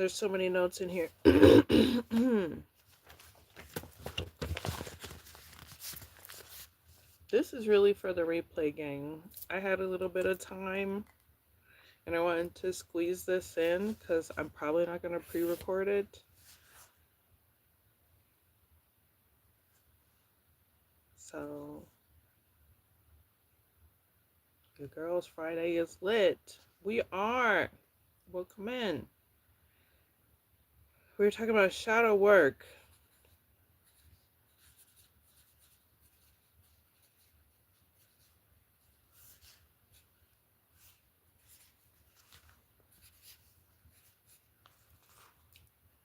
There's so many notes in here. This is really for the replay gang. I had a little bit of time and I wanted to squeeze this in because I'm probably not going to pre-record it. So, your girls' Friday is lit. We are. Welcome in. We were talking about shadow work.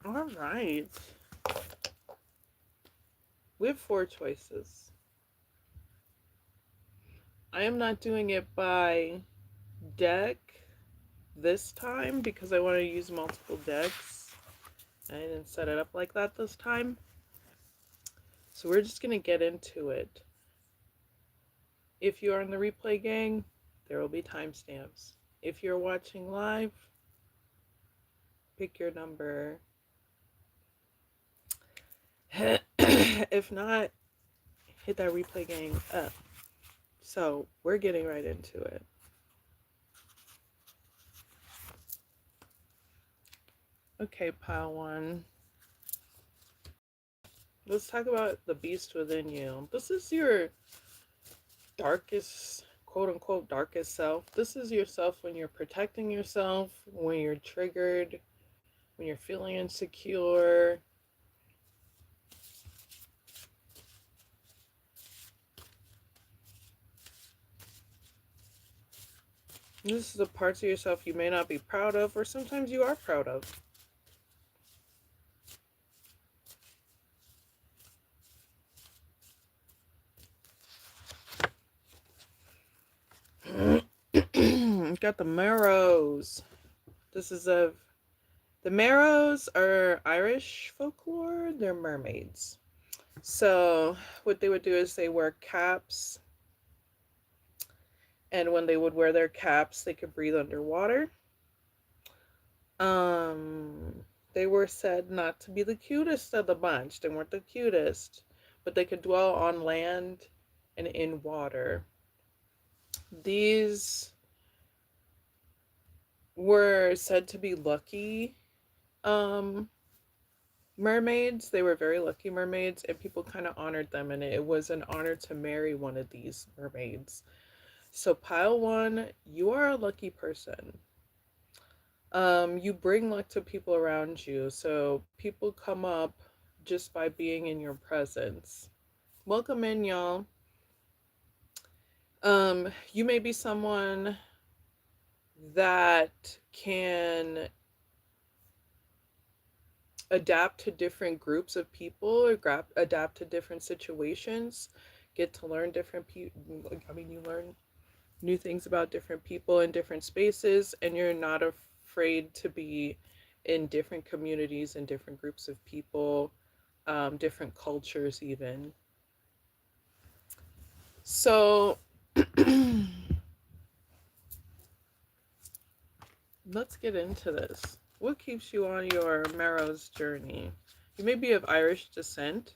All right. We have 4 choices. I am not doing it by deck this time because I want to use multiple decks. I didn't set it up like that this time. So we're just going to get into it. If you are in the replay gang, there will be timestamps. If you're watching live, pick your number. If not, hit that replay gang up. So we're getting right into it. Okay, pile 1. Let's talk about the beast within you. This is your darkest, quote unquote, darkest self. This is yourself when you're protecting yourself, when you're triggered, when you're feeling insecure. This is the parts of yourself you may not be proud of, or sometimes you are proud of. Got the marrows. This is the marrows are Irish folklore. They're mermaids. So what they would do is they wear caps. And when they would wear their caps, they could breathe underwater. They were said not to be the cutest of the bunch. They weren't the cutest, but they could dwell on land and in water. These were said to be lucky mermaids. They were very lucky mermaids, and people kind of honored them, and it was an honor to marry one of these mermaids. So pile 1, you are a lucky person. You bring luck to people around you, so people come up just by being in your presence. Welcome in, y'all. You may be someone that can adapt to different groups of people or adapt to different situations, get to learn different people. You learn new things about different people in different spaces, and you're not afraid to be in different communities and different groups of people, different cultures even. So let's get into this. What keeps you on your Marrow's journey? You may be of Irish descent.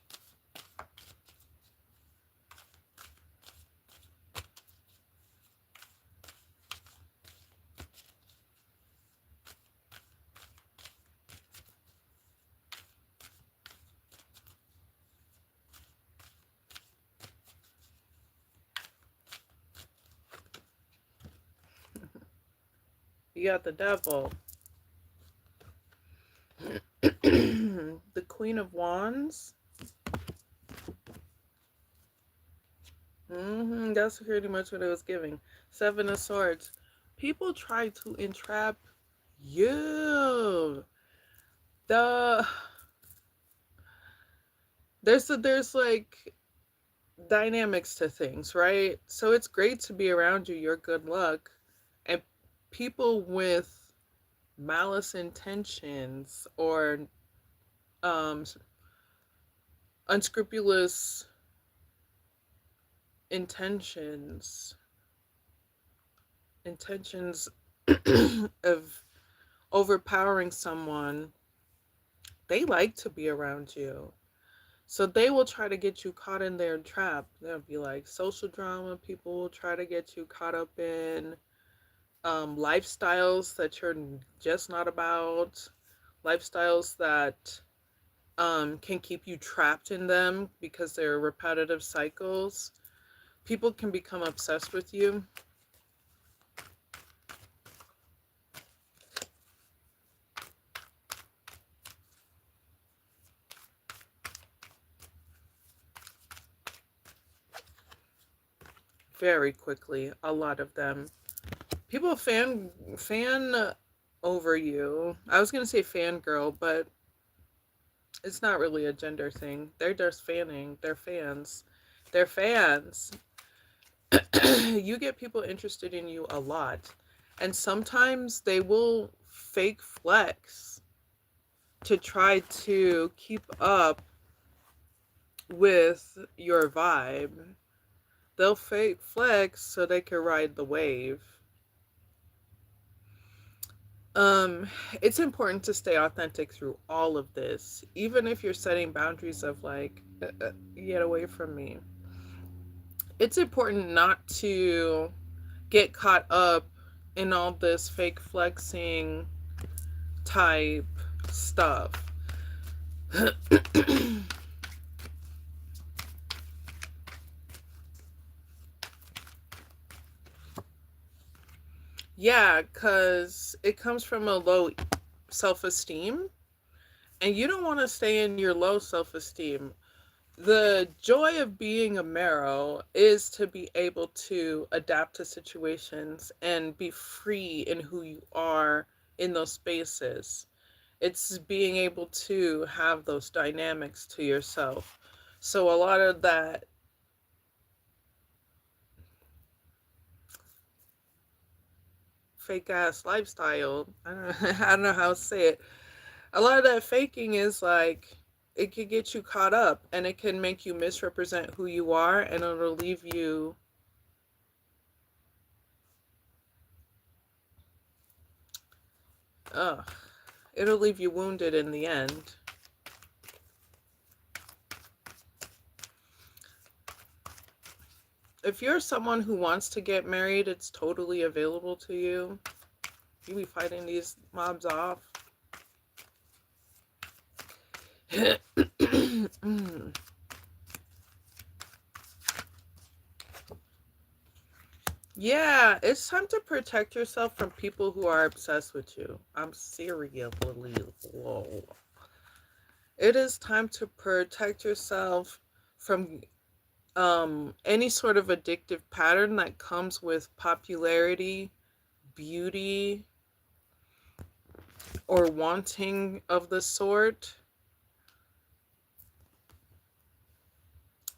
You got the devil. The Queen of Wands. That's pretty much what it was giving. 7 of Swords. People try to entrap you. The there's like dynamics to things, right? So it's great to be around you. You're good luck. And people with malice intentions or unscrupulous intentions of overpowering someone, they like to be around you. So they will try to get you caught in their trap. There'll be like social drama. People will try to get you caught up in lifestyles that you're just not about, lifestyles that can keep you trapped in them because they're repetitive cycles. People can become obsessed with you. Very quickly, a lot of them. People fan over you. I was gonna say fangirl, but it's not really a gender thing. They're just fanning. They're fans. They're fans. You get people interested in you a lot. And sometimes they will fake flex to try to keep up with your vibe. They'll fake flex so they can ride the wave. Um, it's important to stay authentic through all of this, even if you're setting boundaries of like, get away from me. It's important not to get caught up in all this fake flexing type stuff. Yeah, because it comes from a low self esteem, and you don't want to stay in your low self esteem. The joy of being a marrow is to be able to adapt to situations and be free in who you are in those spaces. It's being able to have those dynamics to yourself. So a lot of that fake ass lifestyle, I don't know how to say it. A lot of that faking is like it could get you caught up and it can make you misrepresent who you are, and it'll leave you ugh, it'll leave you wounded in the end. If you're someone who wants to get married, it's totally available to you. You be fighting these mobs off. Yeah, it's time to protect yourself from people who are obsessed with you. I'm seriously low. It is time to protect yourself from any sort of addictive pattern that comes with popularity, beauty, or wanting of the sort.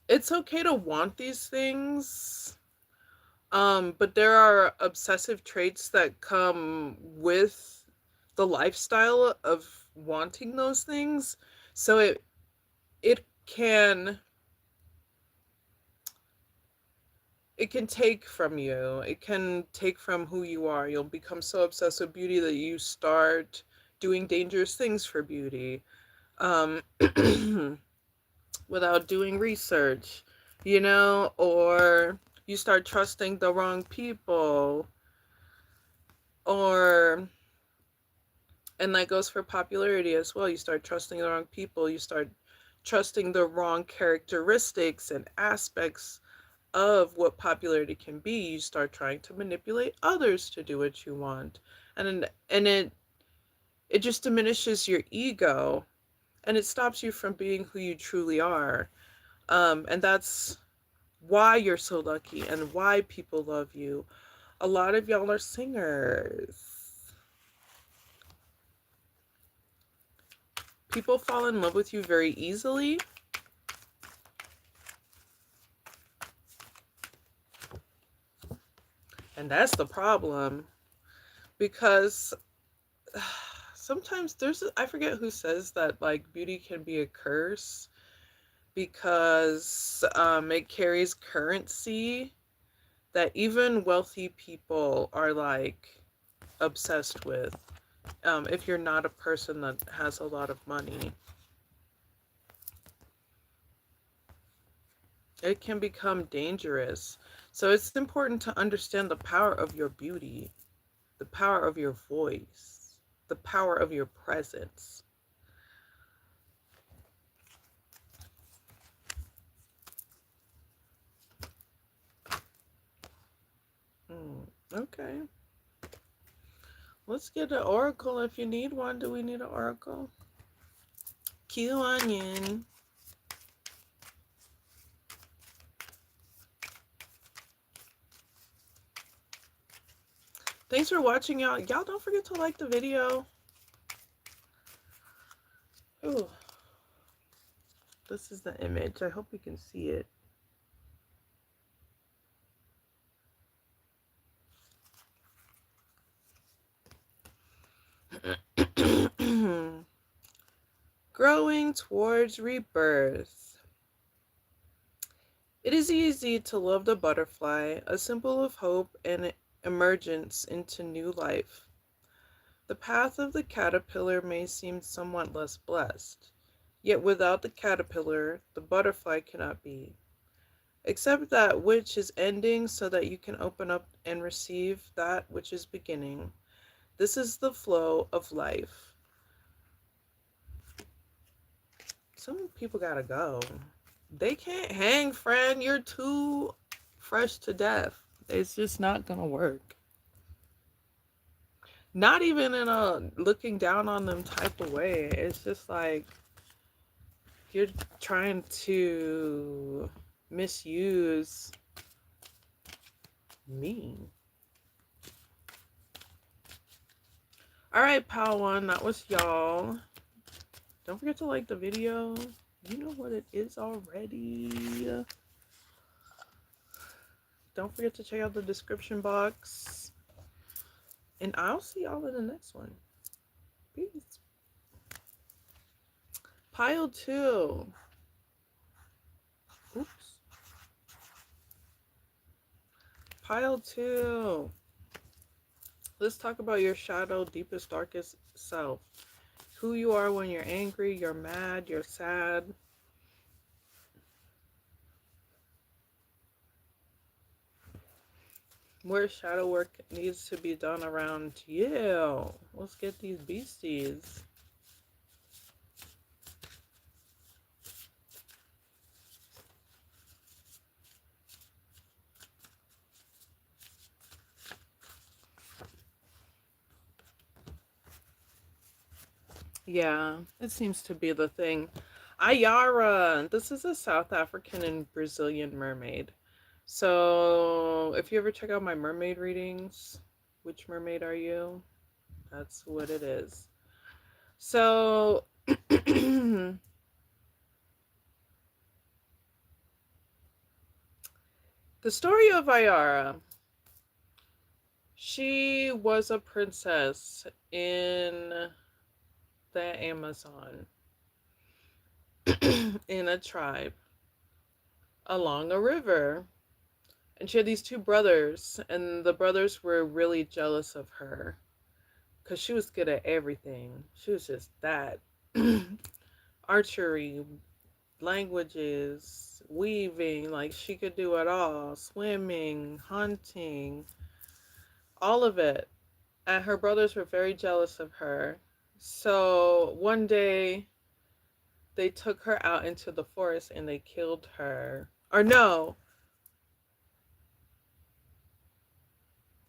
It's okay to want these things, but there are obsessive traits that come with the lifestyle of wanting those things. So it can it can take from you. It can take from who you are. You'll become so obsessed with beauty that you start doing dangerous things for beauty. Um without doing research, or you start trusting the wrong people, or and that goes for popularity as well. You start trusting the wrong people, you start trusting the wrong characteristics and aspects of what popularity can be. You start trying to manipulate others to do what you want. And it just diminishes your ego, and it stops you from being who you truly are. And that's why you're so lucky and why people love you. A lot of y'all are singers. People fall in love with you very easily. And that's the problem. Because sometimes I forget who says that, like, beauty can be a curse because it carries currency that even wealthy people are, like, obsessed with. If you're not a person that has a lot of money, it can become dangerous. So it's important to understand the power of your beauty, the power of your voice, the power of your presence. Okay. Let's get an oracle if you need one. Do we need an oracle? Q onion. Thanks for watching, y'all. Y'all don't forget to like the video. Ooh, this is the image. I hope you can see it. Growing towards rebirth. It is easy to love the butterfly, a symbol of hope and emergence into new life. The path of the caterpillar may seem somewhat less blessed, yet without the caterpillar, the butterfly cannot be. Accept that which is ending so that you can open up and receive that which is beginning. This is the flow of life. Some people gotta go. They can't hang, friend. You're too fresh to death. It's just not gonna work. Not even in a looking down on them type of way. It's just like you're trying to misuse me. All right, pal one, that was y'all. Don't forget to like the video. You know what it is already. Don't forget to check out the description box. And I'll see y'all in the next one. Peace. Pile 2. Oops. Pile 2. Let's talk about your shadow, deepest, darkest self. Who you are when you're angry, you're mad, you're sad. Where shadow work needs to be done around you. Let's get these beasties. Yeah, it seems to be the thing. Ayara. This is a South African and Brazilian mermaid. So, if you ever check out my mermaid readings, which mermaid are you? That's what it is. So, the story of Ayara. She was a princess in the Amazon, in a tribe, along a river. And she had these two brothers, and the brothers were really jealous of her because she was good at everything. She was just that. Archery, languages, weaving, like she could do it all. Swimming, hunting, all of it. And her brothers were very jealous of her. So one day they took her out into the forest and they killed her. Or no,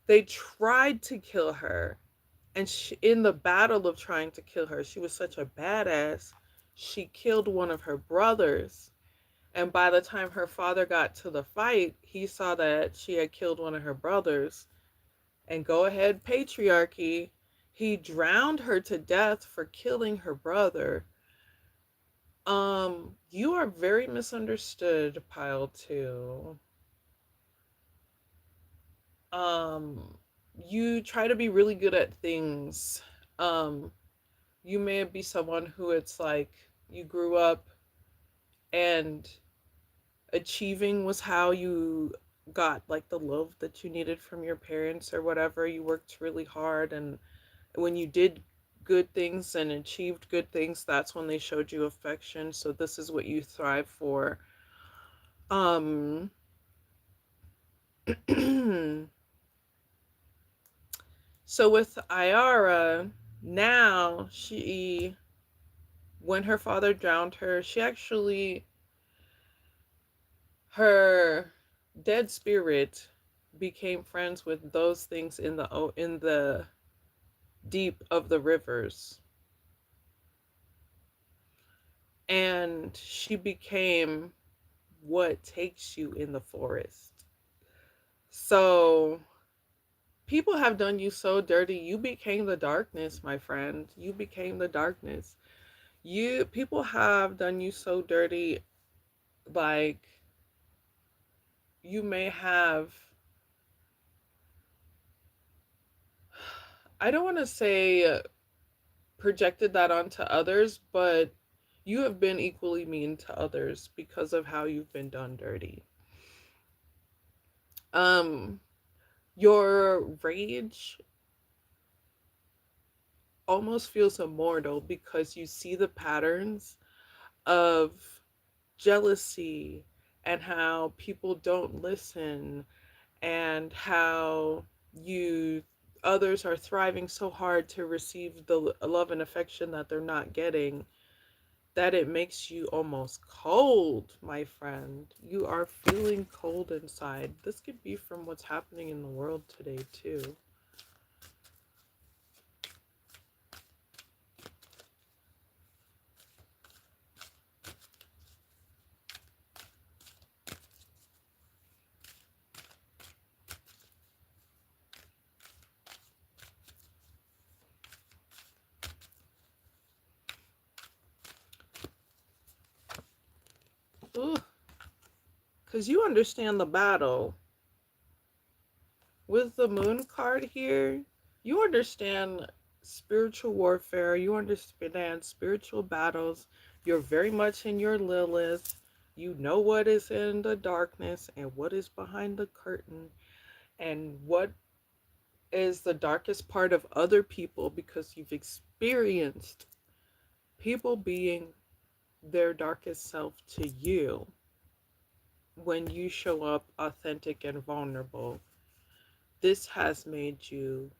they tried to kill her. And in the battle of trying to kill her, she was such a badass. She killed one of her brothers. And by the time her father got to the fight, he saw that she had killed one of her brothers. And go ahead, patriarchy. He drowned her to death for killing her brother. You are very misunderstood, pile 2. Um, you try to be really good at things. Um, you may be someone who it's like you grew up and achieving was how you got like the love that you needed from your parents or whatever. You worked really hard and When you did good things and achieved good things, that's when they showed you affection. So this is what you thrive for. Um so with Ayara, now she when her father drowned her, she actually her dead spirit became friends with those things in the deep of the rivers, and she became what takes you in the forest. So people have done you so dirty. You became the darkness, my friend. You became the darkness. You people have done you so dirty, like you may have, I don't want to say projected that onto others, but you have been equally mean to others because of how you've been done dirty. Um, your rage almost feels immortal because you see the patterns of jealousy and how people don't listen and how you others are thriving so hard to receive the love and affection that they're not getting, that it makes you almost cold, my friend. You are feeling cold inside. This could be from what's happening in the world today, too. Because you understand the battle. With the moon card here, you understand spiritual warfare, you understand spiritual battles. You're very much in your Lilith. You know what is in the darkness and what is behind the curtain and what is the darkest part of other people, because you've experienced people being their darkest self to you when you show up authentic and vulnerable. This has made you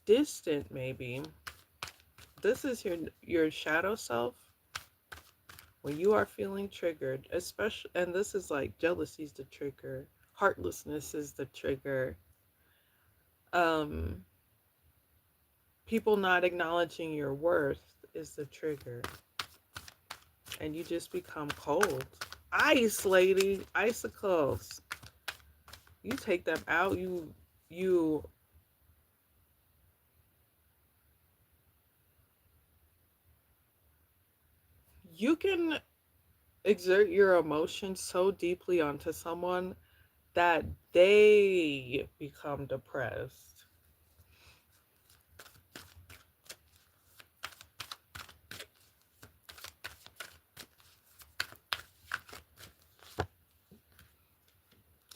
distant, maybe. This is your shadow self when you are feeling triggered, especially, and this is like jealousy is the trigger, heartlessness is the trigger, um people not acknowledging your worth is the trigger, and you just become cold. Ice, lady, icicles. You take them out, you you can exert your emotions so deeply onto someone that they become depressed.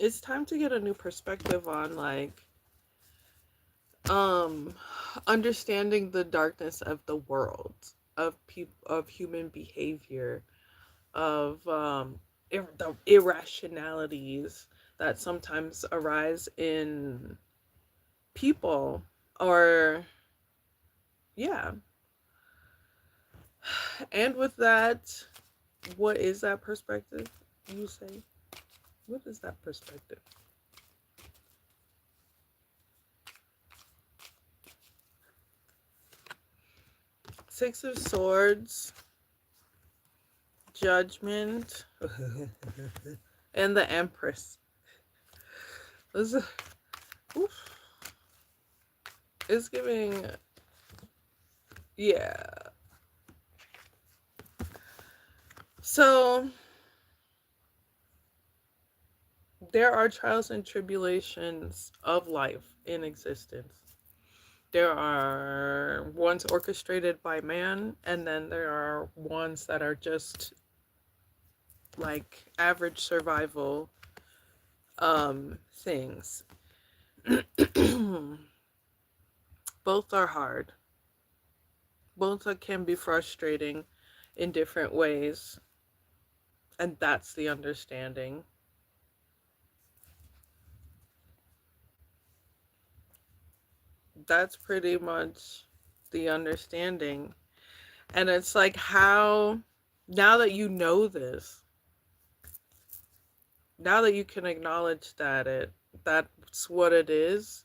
It's time to get a new perspective on like um understanding the darkness of the world, of of human behavior, of the irrationalities that sometimes arise in people, or yeah. And with that, what is that perspective, you say? What is that perspective? Six of Swords, Judgment, and the Empress. This is, oof, it's giving, yeah. So there are trials and tribulations of life in existence. There are ones orchestrated by man, and then there are ones that are just like average survival things. Both are hard. Both can be frustrating in different ways. And that's the understanding. That's pretty much the understanding. And it's like, how, now that you know this, now that you can acknowledge that's what it is,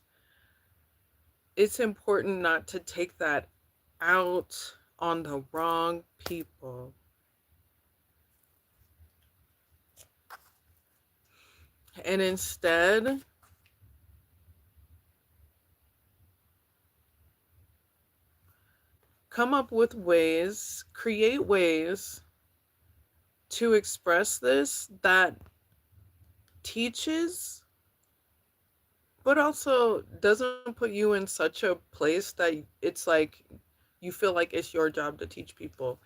it's important not to take that out on the wrong people. And instead, come up with ways, create ways to express this that teaches, but also doesn't put you in such a place that it's like you feel like it's your job to teach people.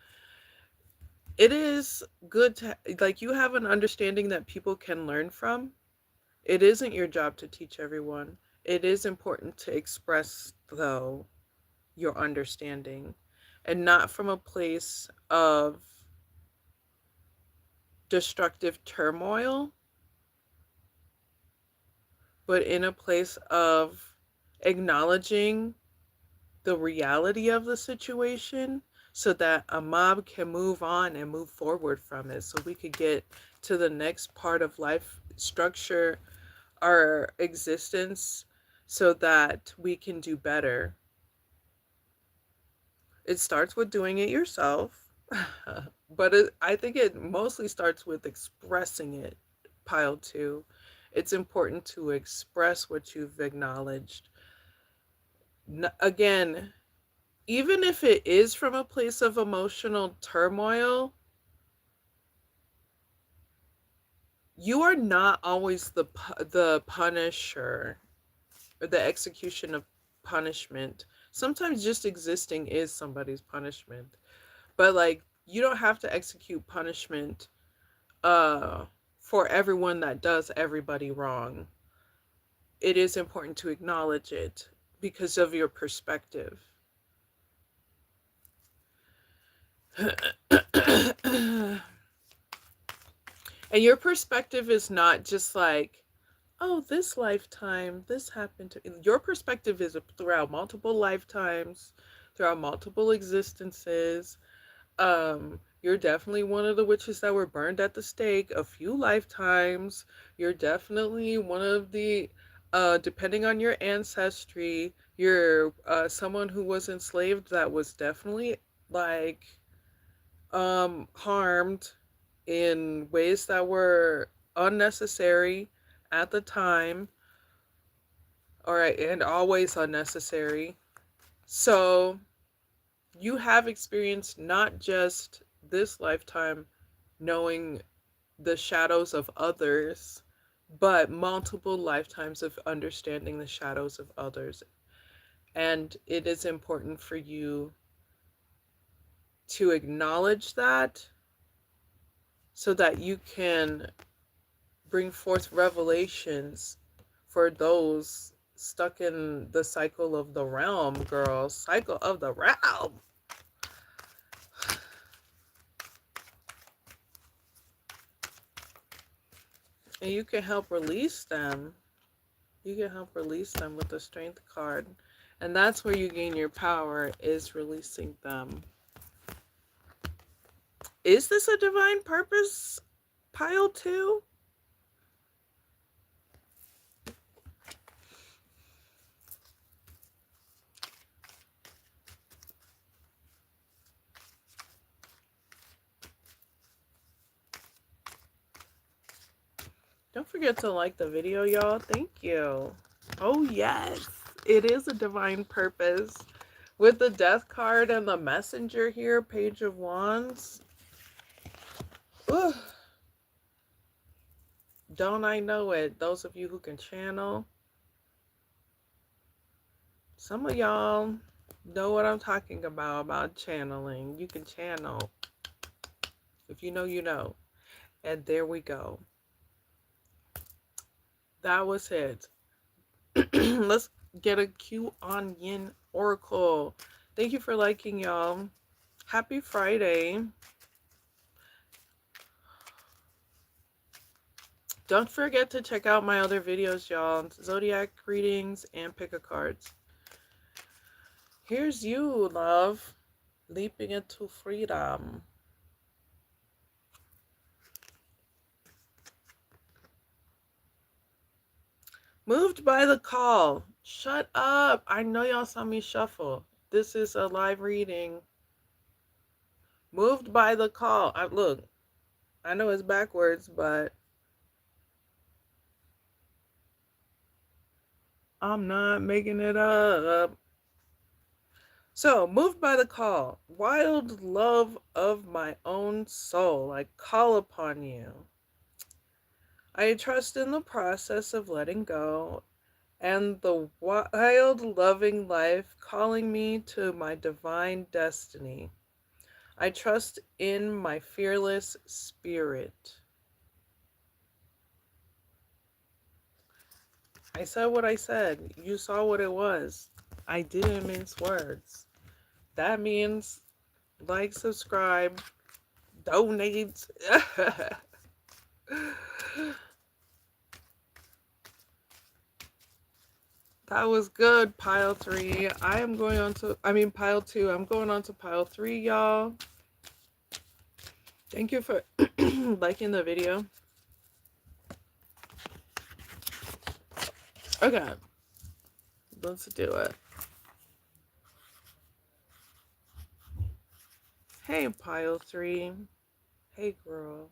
It is good to, like, you have an understanding that people can learn from. It isn't your job to teach everyone. It is important to express, though, your understanding, and not from a place of destructive turmoil, but in a place of acknowledging the reality of the situation so that a mob can move on and move forward from it, so we could get to the next part of life, structure our existence so that we can do better. It starts with doing it yourself, but I think it mostly starts with expressing it. Pile two, it's important to express what you've acknowledged. Again, even if it is from a place of emotional turmoil, you are not always the punisher or the execution of punishment. Sometimes just existing is somebody's punishment. But like, you don't have to execute punishment uh for everyone that does everybody wrong. It is important to acknowledge it because of your perspective. And your perspective is not just like, oh, this lifetime, this happened to. Your perspective is throughout multiple lifetimes, throughout multiple existences. You're definitely one of the witches that were burned at the stake a few lifetimes. You're definitely one of the, depending on your ancestry, you're someone who was enslaved that was definitely like harmed in ways that were unnecessary at the time, all right, and always unnecessary. So you have experienced not just this lifetime knowing the shadows of others, but multiple lifetimes of understanding the shadows of others. And it is important for you to acknowledge that so that you can bring forth revelations for those stuck in the cycle of the realm, girl. Cycle of the realm. And you can help release them. You can help release them with the strength card. And that's where you gain your power, is releasing them. Is this a divine purpose? Pile 2? Don't forget to like the video, y'all. Thank you. Oh, yes. It is a divine purpose. With the death card and the messenger here, Page of Wands. Ugh. Don't I know it? Those of you who can channel. Some of y'all know what I'm talking about channeling. You can channel. If you know, you know. And there we go. That was it. Let's get a Q on yin Oracle. Thank you for liking, y'all. Happy Friday. Don't forget to check out my other videos, y'all. Zodiac readings and pick a cards. Here's you, love. Leaping into freedom. Moved by the call. Shut up. I know y'all saw me shuffle. This is a live reading. Moved by the call. Look, I know it's backwards, but I'm not making it up. So, moved by the call. Wild love of my own soul. I call upon you. I trust in the process of letting go and the wild loving life calling me to my divine destiny. I trust in my fearless spirit. I said what I said. You saw what it was. I didn't mince words. That means like, subscribe, donate. That was good, pile 3. I am going on to, pile 2. I'm going on to pile 3, y'all. Thank you for liking the video. Okay, let's do it. Hey, pile 3. Hey, girl.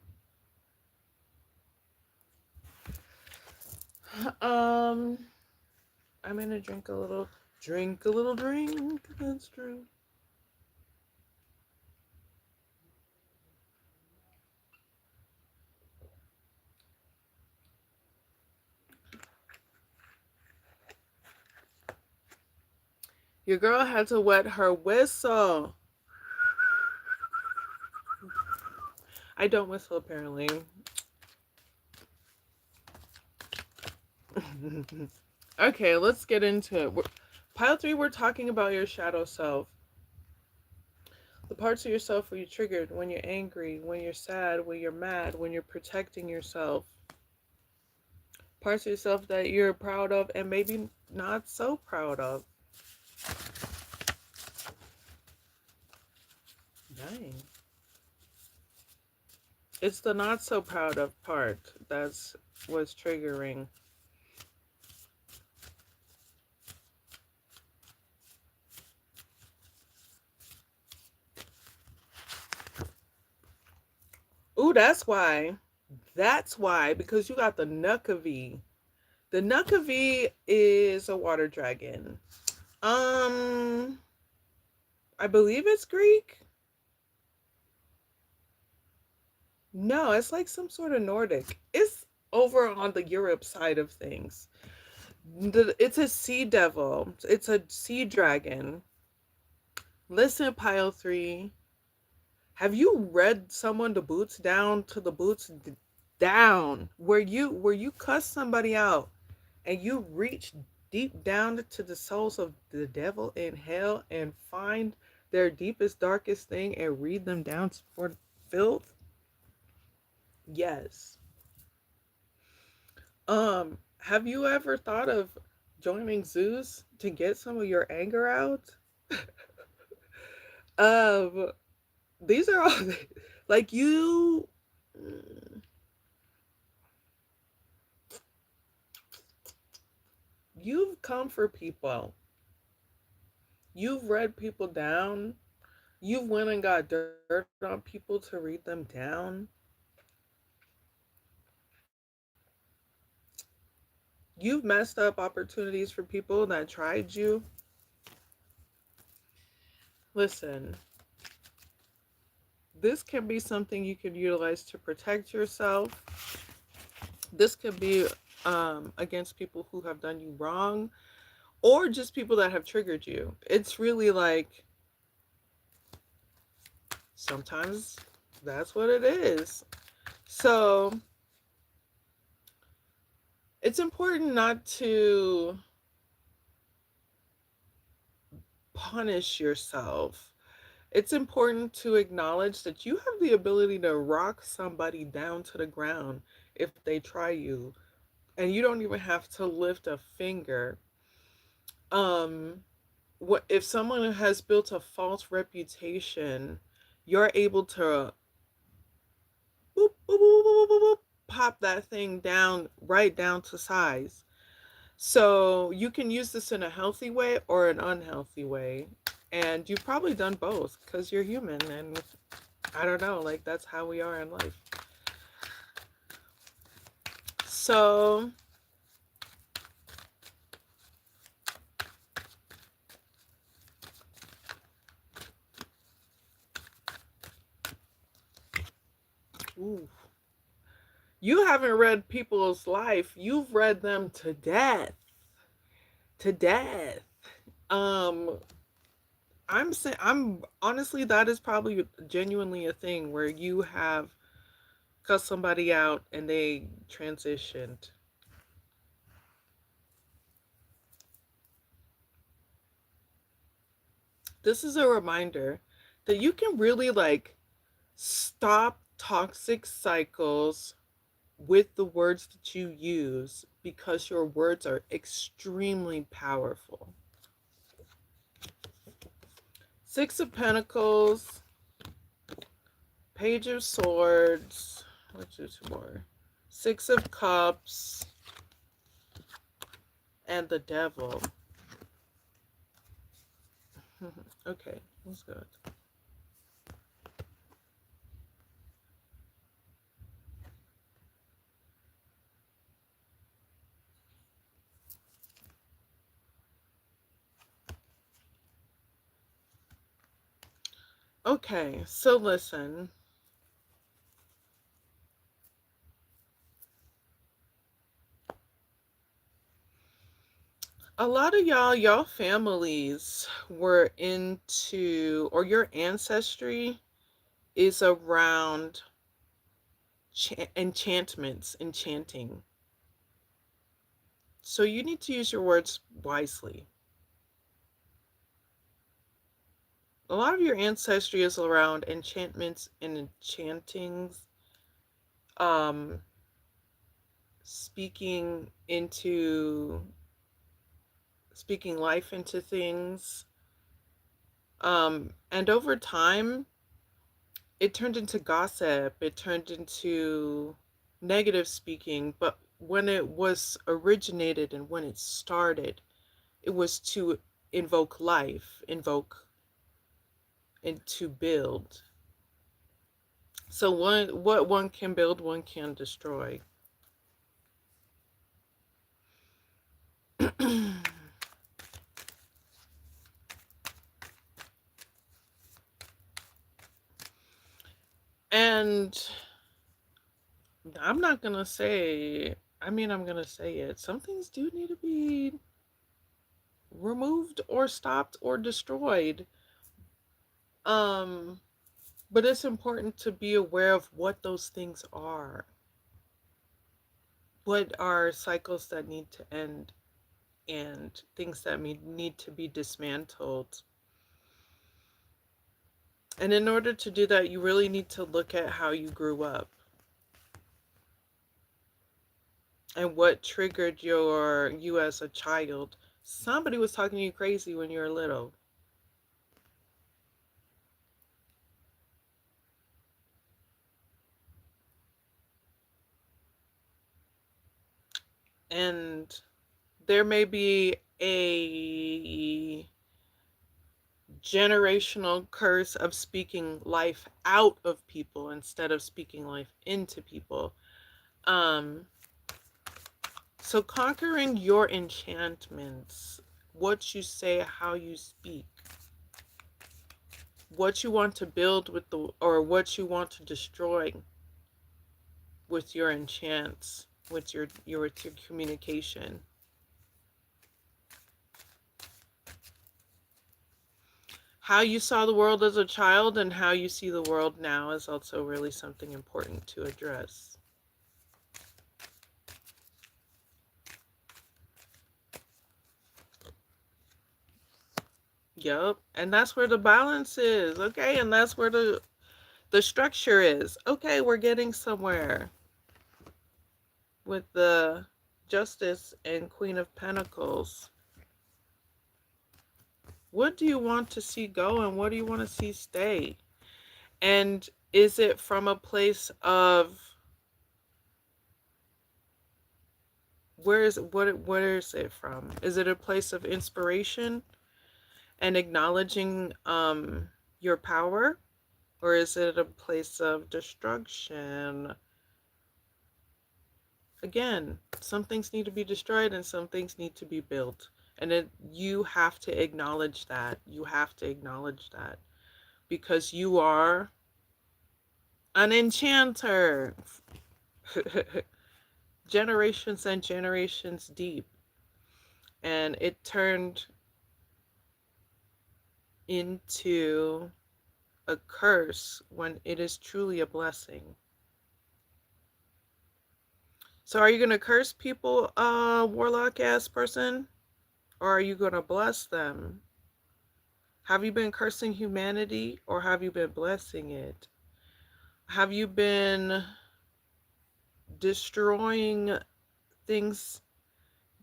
I'm gonna drink a little drink. That's true. Your girl had to wet her whistle. I don't whistle, apparently. Okay, let's get into it. Pile 3, we're talking about your shadow self. The parts of yourself where you're triggered, when you're angry, when you're sad, when you're mad, when you're protecting yourself. Parts of yourself that you're proud of and maybe not so proud of. Dang. It's the not so proud of part that's what's triggering. Ooh, that's why. That's why, because you got the Nukavi. The Nukavi is a water dragon. I believe it's Greek. No, it's like some sort of Nordic. It's over on the Europe side of things. It's a sea devil. It's a sea dragon. Listen, pile 3. Have you read someone the boots down to the boots down? Where you cuss somebody out and you reach deep down to the souls of the devil in hell and find their deepest, darkest thing and read them down for filth? Yes. Have you ever thought of joining Zeus to get some of your anger out? um, these are all like you've come for people. You've read people down. You've went and got dirt on people to read them down. You've messed up opportunities for people that tried you. Listen, this can be something you can utilize to protect yourself. This could be against people who have done you wrong or just people that have triggered you. It's really like sometimes that's what it is. So it's important not to punish yourself. It's important to acknowledge that you have the ability to rock somebody down to the ground if they try you, and you don't even have to lift a finger. Um, what if someone has built a false reputation, you're able to boop, boop, boop, boop, boop, boop, pop that thing down right down to size. So you can use this in a healthy way or an unhealthy way. And you've probably done both because you're human, and I don't know, like that's how we are in life. So ooh, you haven't read people's life. You've read them to death. To death. Um I'm saying, I'm honestly, that is probably genuinely a thing where you have cussed somebody out and they transitioned. This is a reminder that you can really like stop toxic cycles with the words that you use because your words are extremely powerful. Six of Pentacles, Page of Swords, which is more, Six of Cups, and the Devil. Okay, that's good. Okay, so listen. A lot of y'all families were into, or your ancestry is around enchantments, enchanting. So you need to use your words wisely. A lot of your ancestry is around enchantments and enchantings, um, speaking into, speaking life into things. And over time, it turned into gossip, it turned into negative speaking. But when it was originated and when it started, it was to invoke life, invoke, and to build. So what one can build, one can destroy. And I'm not gonna say, I mean, I'm gonna say it. Some things do need to be removed or stopped or destroyed. Um, but it's important to be aware of what those things are. What are cycles that need to end and things that need to be dismantled. And in order to do that, you really need to look at how you grew up and what triggered you as a child. Somebody was talking to you crazy when you were little. And there may be a generational curse of speaking life out of people instead of speaking life into people. Um, so conquering your enchantments, what you say, how you speak, what you want to build with the, or what you want to destroy with your enchants, with your communication. How you saw the world as a child and how you see the world now is also really something important to address. Yep. And that's where the balance is. Okay. And that's where the structure is. Okay, we're getting somewhere with the Justice and Queen of Pentacles. What do you want to see go and what do you want to see stay? And is it from a place of where is it from? Is it a place of inspiration and acknowledging your power? Or is it a place of destruction? Again, some things need to be destroyed and some things need to be built. And you have to acknowledge that. You have to acknowledge that. Because you are an enchanter. Generations and generations deep. And it turned into a curse when it is truly a blessing. So are you going to curse people, warlock ass person? Or are you going to bless them? Have you been cursing humanity or have you been blessing it? Have you been destroying things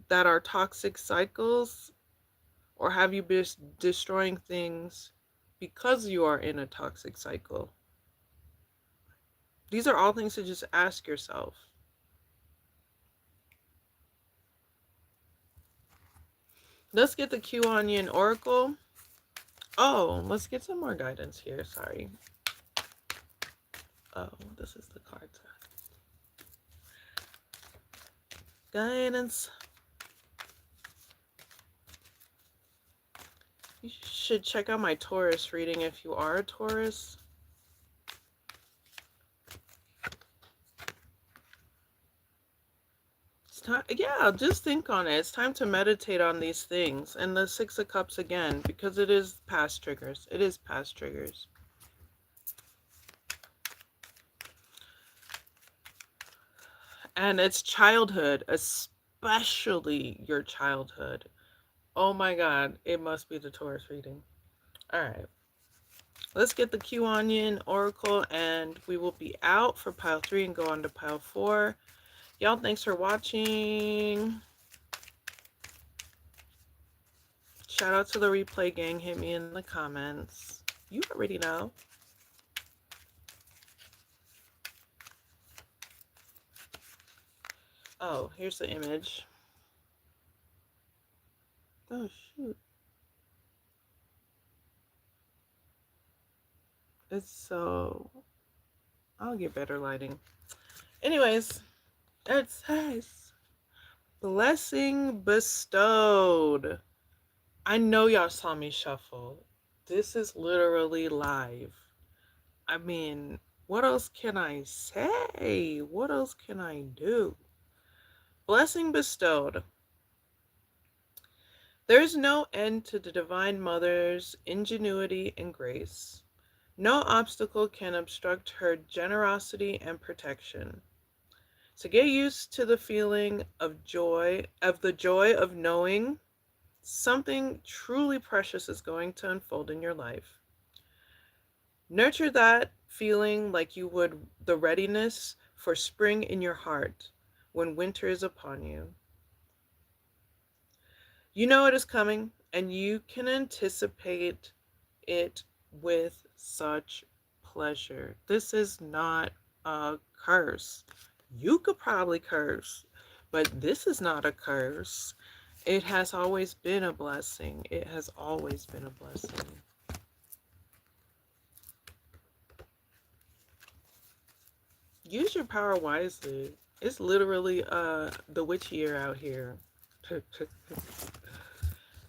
that are toxic cycles? Or have you been destroying things because you are in a toxic cycle? These are all things to just ask yourself. Let's get the Q Onion Oracle. Oh, let's get some more guidance here. Sorry. Oh, this is the card. Guidance. You should check out my Taurus reading if you are a Taurus. It's time, yeah, just think on it. It's time to meditate on these things. And the Six of Cups again, because it is past triggers. It is past triggers. And it's childhood, especially your childhood. Oh my God, it must be the Taurus reading. All right. Let's get the Q Onion Oracle and we will be out for pile 3 and go on to pile 4. Y'all, thanks for watching. Shout out to the replay gang. Hit me in the comments. You already know. Oh, here's the image. Oh, shoot. It's so... I'll get better lighting. Anyways, it says, blessing bestowed. I know y'all saw me shuffle. This is literally live. I mean, what else can I say? What else can I do? Blessing bestowed. There is no end to the Divine Mother's ingenuity and grace. No obstacle can obstruct her generosity and protection. So get used to the feeling of joy, of the joy of knowing something truly precious is going to unfold in your life. Nurture that feeling like you would the readiness for spring in your heart when winter is upon you. You know it is coming, and you can anticipate it with such pleasure. This is not a curse. You could probably curse, but this is not a curse. It has always been a blessing. It has always been a blessing. Use your power wisely. It's literally the witch year out here.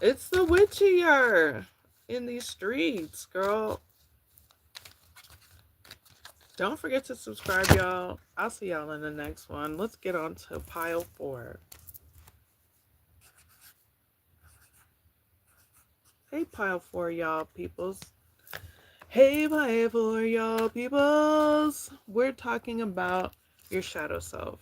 It's the witch year in these streets, girl. Don't forget to subscribe, y'all. I'll see y'all in the next one. Let's get on to pile 4. Hey, pile 4, y'all peoples. Hey, pile 4, y'all peoples. We're talking about your shadow self.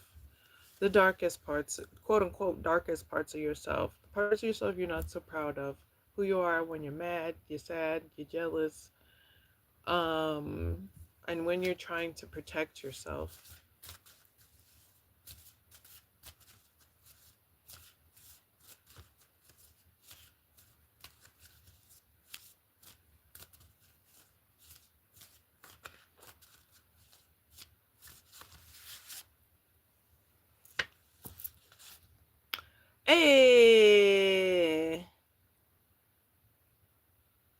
The darkest parts, quote unquote, darkest parts of yourself. The parts of yourself you're not so proud of. who you are when you're mad, you're sad, you're jealous, um, and when you're trying to protect yourself. Hey,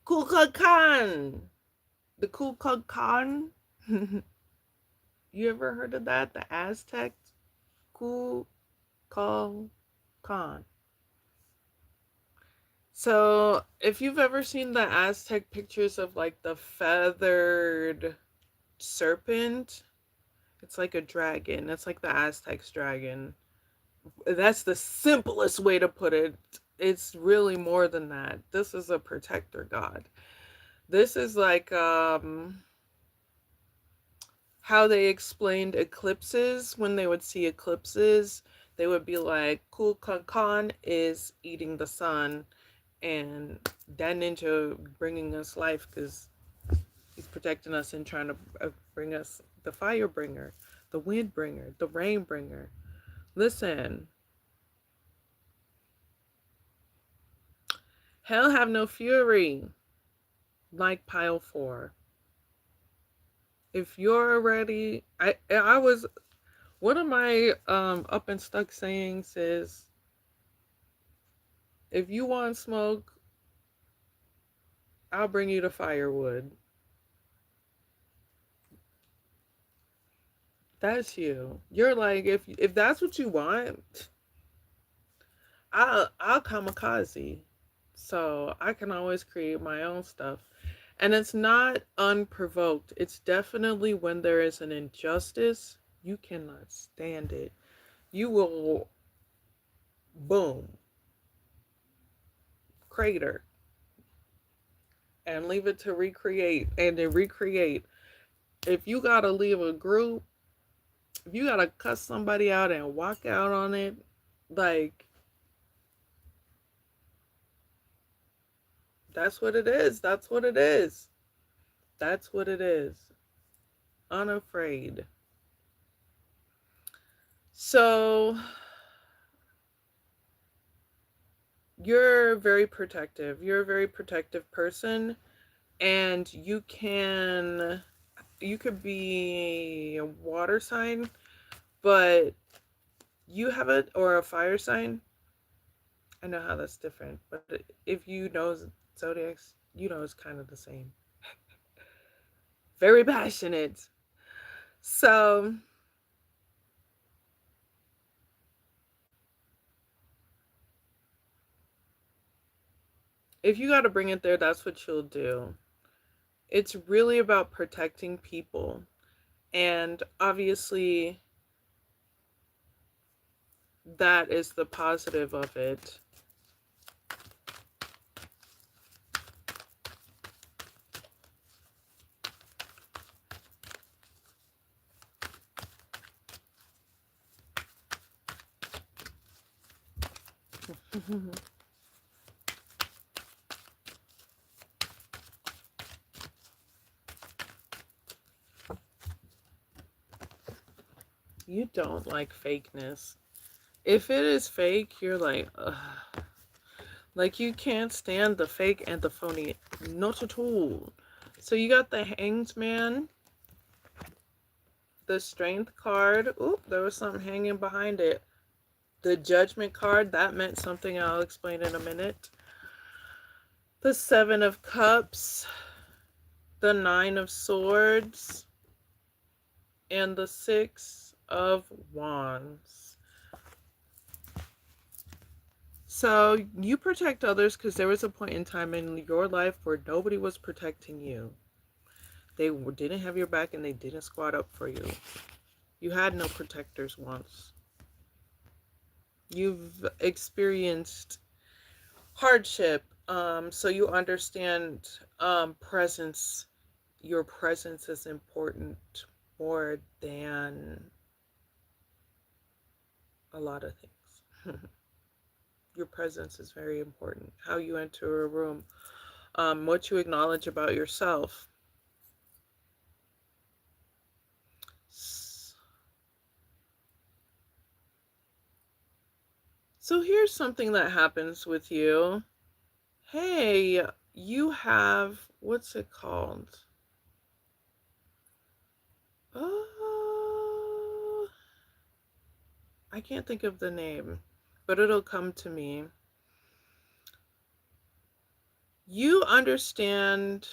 Ku Klux Klan. The Ku Klux Klan. You ever heard of that? The Aztec Ku Klux Klan. So, if you've ever seen the Aztec pictures of like the feathered serpent, it's like a dragon. It's like the Aztec's dragon. That's the simplest way to put it. It's really more than that. This is a protector god. This is like how they explained eclipses. When they would see eclipses, they would be like, Kukulkan is eating the sun, and that ninja bringing us life because he's protecting us and trying to bring us the fire bringer, the wind bringer, the rain bringer. Listen, hell have no fury like pile 4. If you're ready, I was, one of my up and stuck sayings is, if you want smoke, I'll bring you the firewood. That's you. You're like, if that's what you want, I'll kamikaze. So I can always create my own stuff. And it's not unprovoked. It's definitely when there is an injustice, you cannot stand it. You will, boom, crater and leave it to recreate and then recreate. If you gotta leave a group, if you gotta cuss somebody out and walk out on it, like, that's what it is. That's what it is. That's what it is. Unafraid. So you're very protective. You're a very protective person, and you could be a water sign, but you have it, or a fire sign. I know how that's different, but if you know zodiacs, you know it's kind of the same. Very passionate. So if you got to bring it there, that's what you'll do. It's really about protecting people. And obviously, that is the positive of it. You don't like fakeness. If it is fake, you're like, ugh. Like, you can't stand the fake and the phony. Not at all. So you got the Hanged Man, the Strength card. Oop, there was something hanging behind it. The Judgment card, that meant something I'll explain in a minute. The Seven of Cups, the Nine of Swords, and the Six of Wands. So you protect others because there was a point in time in your life where nobody was protecting you. They didn't have your back and they didn't squat up for you. You had no protectors once. You've experienced hardship, so you understand presence. Your presence is important more than a lot of things. Your presence is very important. How you enter a room, what you acknowledge about yourself. So here's something that happens with you. Hey, you have, what's it called? Uh, I can't think of the name, but it'll come to me. You understand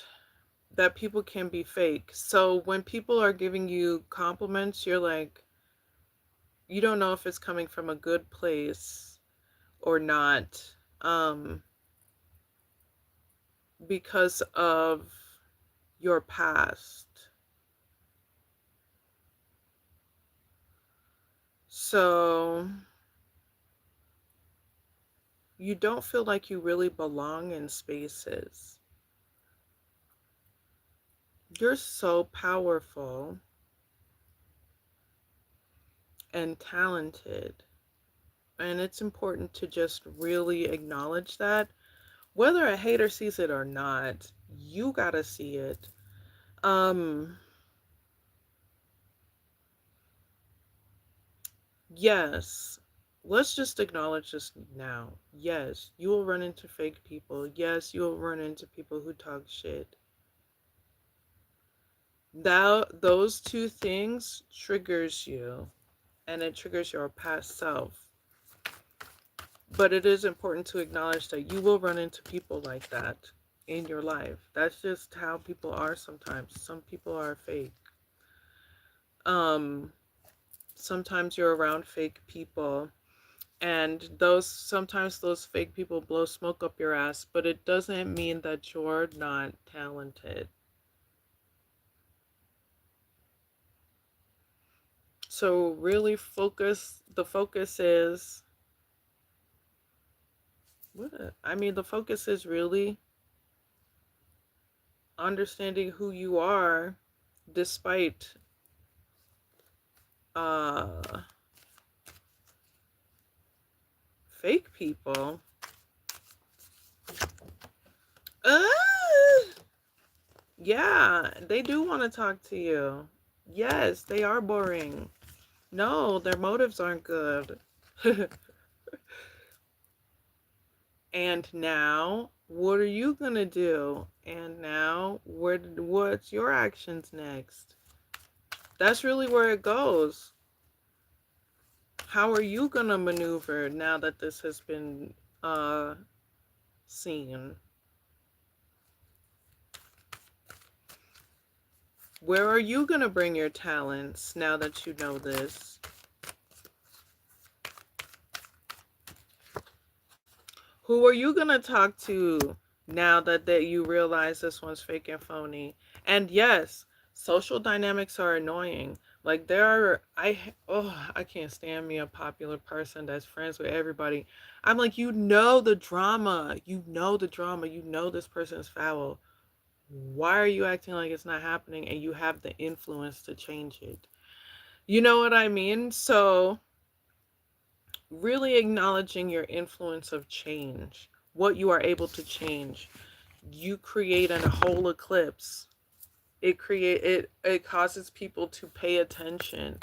that people can be fake. So when people are giving you compliments, you're like, you don't know if it's coming from a good place or not, um, because of your past. So you don't feel like you really belong in spaces. You're so powerful and talented. And it's important to just really acknowledge that. Whether a hater sees it or not, you gotta see it. Um, yes. Let's just acknowledge this now. Yes, you will run into fake people. Yes, you will run into people who talk shit. Those two things triggers you, and it triggers your past self. But it is important to acknowledge that you will run into people like that in your life. That's just how people are sometimes. Some people are fake. Um, Sometimes you're around fake people, and those sometimes those fake people blow smoke up your ass, but it doesn't mean that you're not talented. So really focus, the focus is the focus is really understanding who you are despite uh fake people. uh yeah, they do want to talk to you. Yes, they are boring. No, their motives aren't good. And now, what are you gonna do? And now, what's your actions next? That's really where it goes. How are you gonna maneuver now that this has been uh seen? Where are you gonna bring your talents now that you know this? Who are you gonna talk to now that you realize this one's fake and phony? And yes, social dynamics are annoying. Like there are, I can't stand me a popular person that's friends with everybody. I'm like, the drama, you know this person is foul. Why are you acting like it's not happening and you have the influence to change it? You know what I mean? So really acknowledging your influence of change, what you are able to change. You create a whole eclipse. It causes people to pay attention.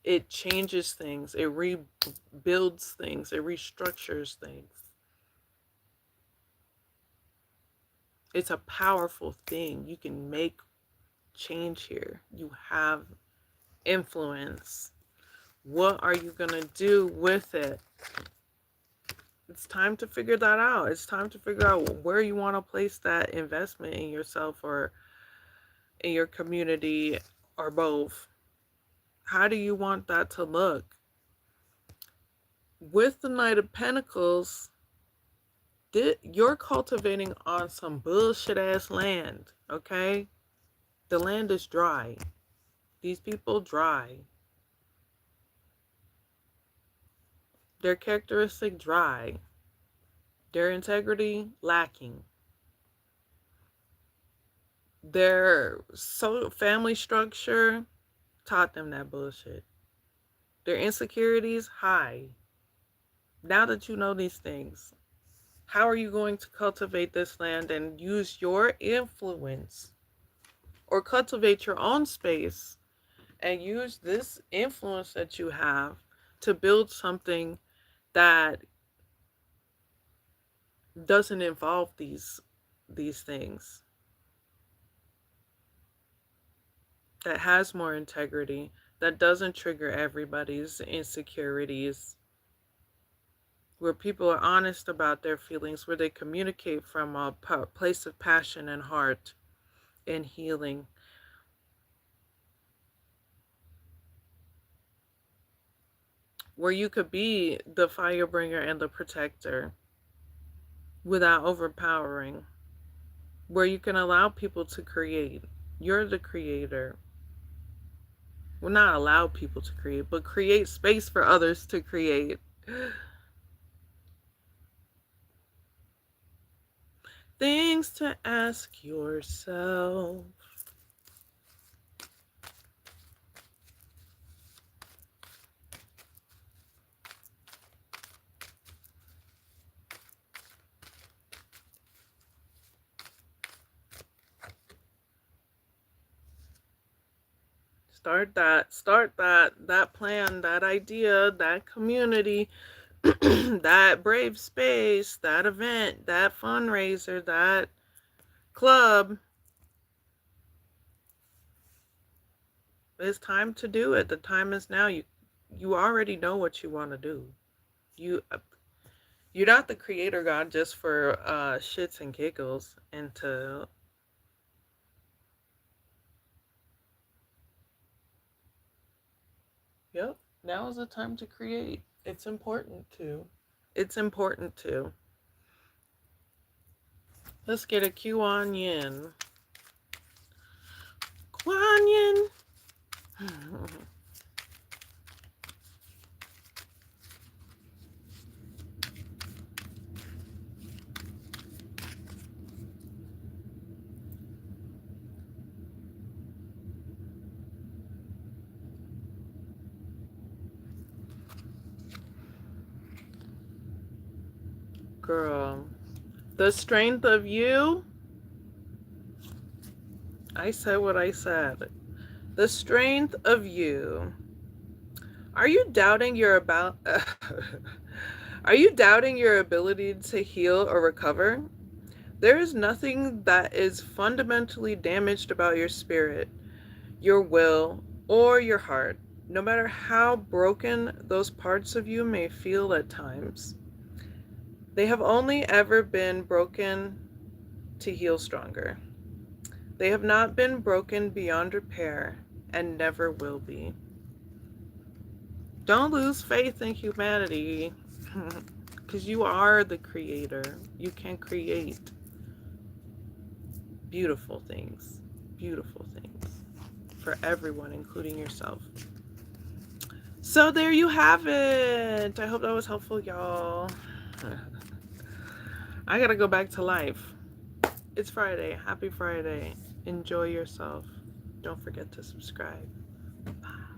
It changes things. It rebuilds things. It restructures things. It's a powerful thing. You can make change here. You have influence. What are you going to do with it? It's time to figure that out. It's time to figure out where you want to place that investment in yourself or in your community or both. How do you want that to look? With the Knight of Pentacles, you're cultivating on some bullshit ass land, okay? The land is dry. These people dry. Their characteristic dry. Their integrity lacking. Their family structure taught them that bullshit. Their insecurities high. Now that you know these things, how are you going to cultivate this land and use your influence, or cultivate your own space and use this influence that you have to build something that doesn't involve these things, that has more integrity, that doesn't trigger everybody's insecurities, where people are honest about their feelings, where they communicate from a place of passion and heart and healing, where you could be the firebringer and the protector without overpowering, where you can allow people to create. You're the creator. Well, not allow people to create, but create space for others to create. Things to ask yourself. Start that plan, that idea, that community, that brave space, that event, that fundraiser, that club. It's time to do it. The time is now. You already know what you want to do. You you're not the creator god just for shits and giggles and to. Yep. Now is the time to create. It's important to. It's important to. Let's get a Kuan Yin. Kuan Yin. Girl, the strength of you. I said what I said. The strength of you. Are you doubting your about? Are you doubting your ability to heal or recover? There is nothing that is fundamentally damaged about your spirit, your will, or your heart, no matter how broken those parts of you may feel at times. They have only ever been broken to heal stronger. They have not been broken beyond repair and never will be. Don't lose faith in humanity because you are the creator. You can create beautiful things, beautiful things for everyone, including yourself. So there you have it. I hope that was helpful, y'all. I gotta go back to life. It's Friday. Happy Friday. Enjoy yourself. Don't forget to subscribe. Bye.